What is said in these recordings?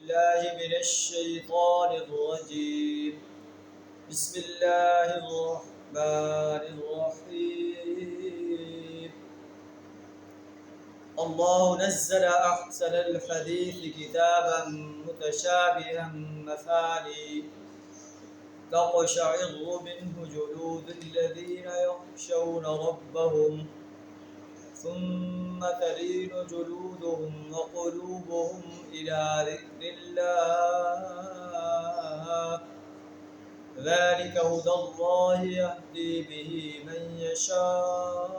بالله من الشيطان الرجيم بسم الله الرحمن الرحيم الله نزل أحسن الحديث كتابا متشابها مثاني تقشعر منه جلود الذين يخشون ربهم ثم تلين جلودهم وقلوبهم إلى ذكر الله ذلك هدى الله يهدي به من يشاء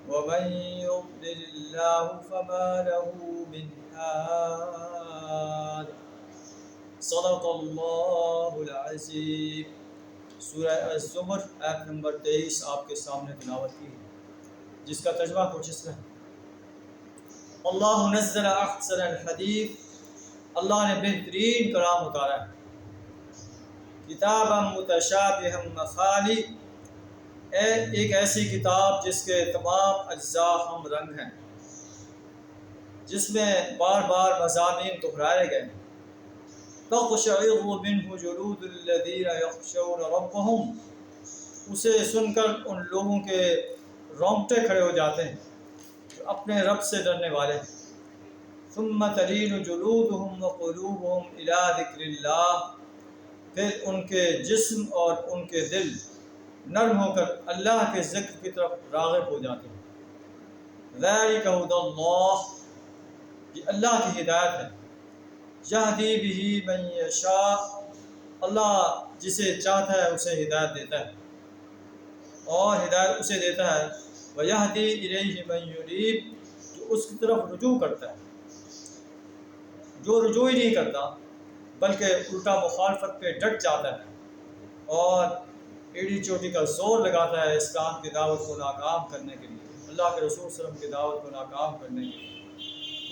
ومن يضلل الله فما له من هاد صدق اللہ العظیم۔ سورہ الزمر آیت نمبر 23 آپ کے سامنے تلاوت کی ہے، جس کا ترجمہ کچھ اس طرح: اللہ نزل احسن الحدیث، اللہ نے بہترین کلام اتارا ہے، کتابا متشابہا مثانی، ایک ایسی کتاب جس کے تمام اجزاء ہم رنگ ہیں، جس میں بار بار مضامین دہرائے گئے ہیں۔ تقشعر منه جلود الذین یخشون ربهم، اسے سن کر ان لوگوں کے رونگٹے کھڑے ہو جاتے ہیں جو اپنے رب سے ڈرنے والے ہیں۔ ثم تلین جلودهم وقلوبهم الی ذکر اللہ، پھر ان کے جسم اور ان کے دل نرم ہو کر اللہ کے ذکر کی طرف راغب ہو جاتے ہیں۔ ذالک ھدی اللہ، یہ اللہ کی ہدایت ہے، یہدی بہ من یشاء، اللہ جسے چاہتا ہے اسے ہدایت دیتا ہے، اور ہدایت اسے دیتا ہے، ویہدی الیہ من ینیب، جو اس کی طرف رجوع کرتا ہے، جو رجوع ہی نہیں کرتا بلکہ الٹا مخالفت پہ ڈٹ جاتا ہے اور ایڑی چوٹی کا زور لگاتا ہے اسلام کی دعوت کو ناکام کرنے کے لیے، اللہ کے رسول صلی اللہ علیہ وسلم کی دعوت کو ناکام کرنے کے لیے۔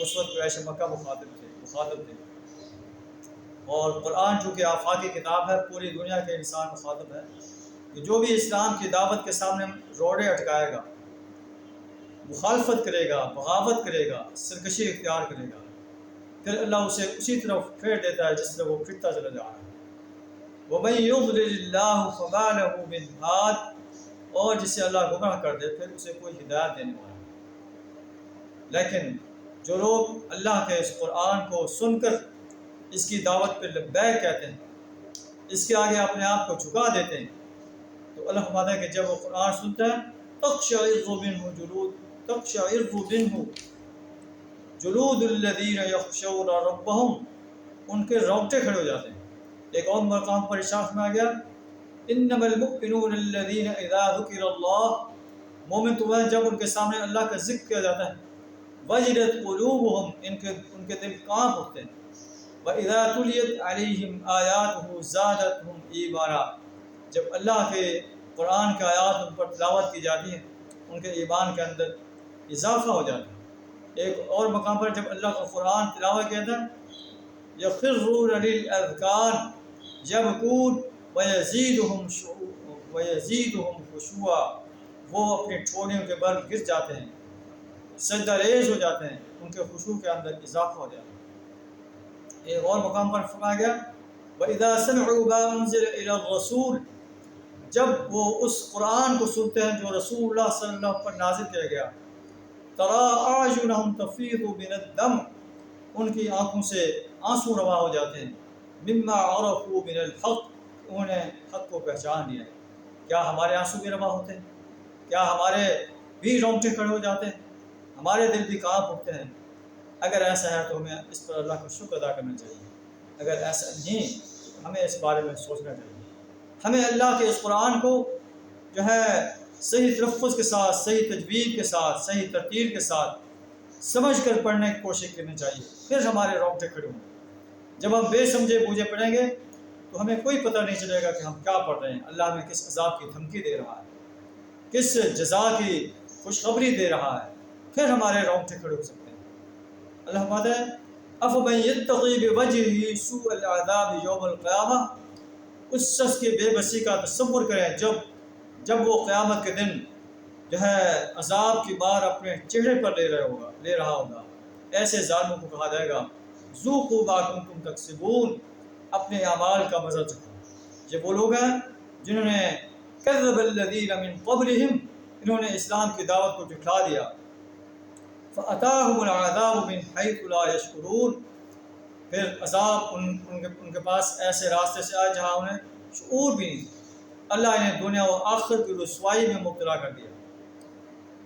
اس وقت قریش مکہ مخاطب تھے اور قرآن چونکہ آفاقی کتاب ہے، پوری دنیا کے انسان مخاطب ہے، کہ جو بھی اسلام کی دعوت کے سامنے روڑے اٹکائے گا، مخالفت کرے گا، بغاوت کرے گا، سرکشی اختیار کرے گا، پھر اللہ اسے اسی طرف پھیر دیتا ہے جس طرح وہ پھرتا چلا جا رہا ہے۔ وَمَن يُضْلِلِ اللَّهُ فَمَا لَهُ مِنْ هَادٍ، اور جسے اللہ گمراہ کر دے پھر اسے کوئی ہدایت دینے والا نہیں۔ لیکن جو لوگ اللہ کے اس قرآن کو سن کر اس کی دعوت پہ لبیک کہتے ہیں، اس کے آگے اپنے آپ کو جھکا دیتے ہیں، تو اللہ فرماتا ہے کہ جب وہ قرآن سنتا ہے تقشعر منہ جلود الذین یخشون ربهم، ان کے رونگٹے کھڑے ہو جاتے ہیں۔ ایک اور مقام پر ارشاد میں آ گیا انما المؤمنون الذین اذا ذکر اللہ، مومن تو وہ ہیں جب ان کے سامنے اللہ کا ذکر کیا جاتا ہے، وجلت قلوبهم، ان کے دل کانپ اٹھتے ہیں، وَإِذَا تُلِيَتْ عَلَيْهِمْ آيَاتُهُ زَادَتْهُمْ إِيمَانًا، جب اللہ کے قرآن کے آیات ان پر تلاوت کی جاتی ہے ان کے ایمان کے اندر اضافہ ہو جاتا ہے۔ ایک اور مقام پر جب اللہ کا قرآن تلاوت کیا جاتا ہے يَخِرُّونَ لِلْأَذْقَانِ يَبْكُونَ وَيَزِيدُهُمْ خُشُوعًا، وہ اپنی ٹھوڑیوں کے بل گر جاتے ہیں، سجدہ ریز ہو جاتے ہیں، ان کے خشوع کے اندر اضافہ ہو جاتا ہے۔ ایک اور مقام پر فرمایا گیا وَإِذَا سَمِعُوا مَا أُنزِلَ إِلَى الرَّسُولِ، جب وہ اس قرآن کو سنتے ہیں جو رسول اللہ صلی اللہ علیہ وسلم پر نازل کیا گیا، تَرَىٰ أَعْيُنَهُمْ تَفِيضُ مِنَ الدَّمْعِ، ان کی آنکھوں سے آنسو روا ہو جاتے ہیں، مِمَّا عَرَفُوا مِنَ الْحَقِّ، انہوں نے حق کو پہچان لیا ہے۔ کیا ہمارے آنسو بھی روا ہوتے ہیں؟ کیا ہمارے بھی رونگٹے کھڑے ہو جاتے ہیں؟ ہمارے دل بھی کانپ اٹھتے ہیں؟ اگر ایسا ہے تو ہمیں اس پر اللہ کا شکر ادا کرنا چاہیے، اگر ایسا نہیں ہمیں اس بارے میں سوچنا چاہیے۔ ہمیں اللہ کے اس قرآن کو جو ہے صحیح تلفظ کے ساتھ، صحیح تجوید کے ساتھ، صحیح ترتیل کے ساتھ سمجھ کر پڑھنے کی کوشش کرنی چاہیے، پھر ہمارے رونگٹے کھڑے ہوں گے۔ جب ہم بے سمجھے بوجھے پڑھیں گے تو ہمیں کوئی پتہ نہیں چلے گا کہ ہم کیا پڑھ رہے ہیں، اللہ ہمیں کس عذاب کی دھمکی دے رہا ہے، کس جزا کی خوشخبری دے رہا ہے، پھر ہمارے رونگٹے کھڑے ہو سکتے ہیں۔ اللہ فرماتا ہے افمن یتقی بوجہہ سوء العذاب یوم القیامہ، اس شخص کی بے بسی کا تصور کریں جب وہ قیامت کے دن جو ہے عذاب کی بار اپنے چہرے پر لے رہا ہوگا۔ ایسے ظالموں کو کہا جائے گا ذوقوا ما کنتم تکسبون، اپنے اعمال کا مزہ چکھو۔ یہ وہ لوگ ہیں جنہوں نے کذب الذین من قبلہم، انہوں نے اسلام کی دعوت کو جھٹلا دیا، فأتاہم العذاب من حیث لا یشعرون، پھر عذاب ان کے پاس ایسے راستے سے آئے جہاں انہیں شعور بھی نہیں تھا۔ اللہ انہیں دنیا و آخرت کی رسوائی میں مبتلا کر دیا۔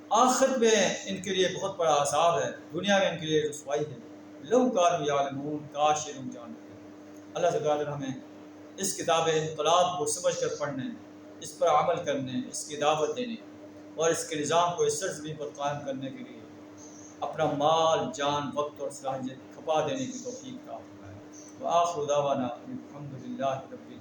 آخرت میں ان کے لیے بہت بڑا عذاب ہے، دنیا میں ان کے لیے رسوائی ہے۔ لو کانوا یعلمون، کاش یہ لوگ جانتے ہیں۔ اللہ تعالیٰ ہمیں اس کتاب انقلاب کو سمجھ کر پڑھنے، اس پر عمل کرنے، اس کی دعوت دینے اور اس کے نظام کو اس سرزمین پر قائم کرنے کے لیے اپنا مال، جان، وقت اور صلاحیت کھپا دینے کی توفیق عطا فرمائے۔ وآخر دعوانا الحمد للہ رب العالمین۔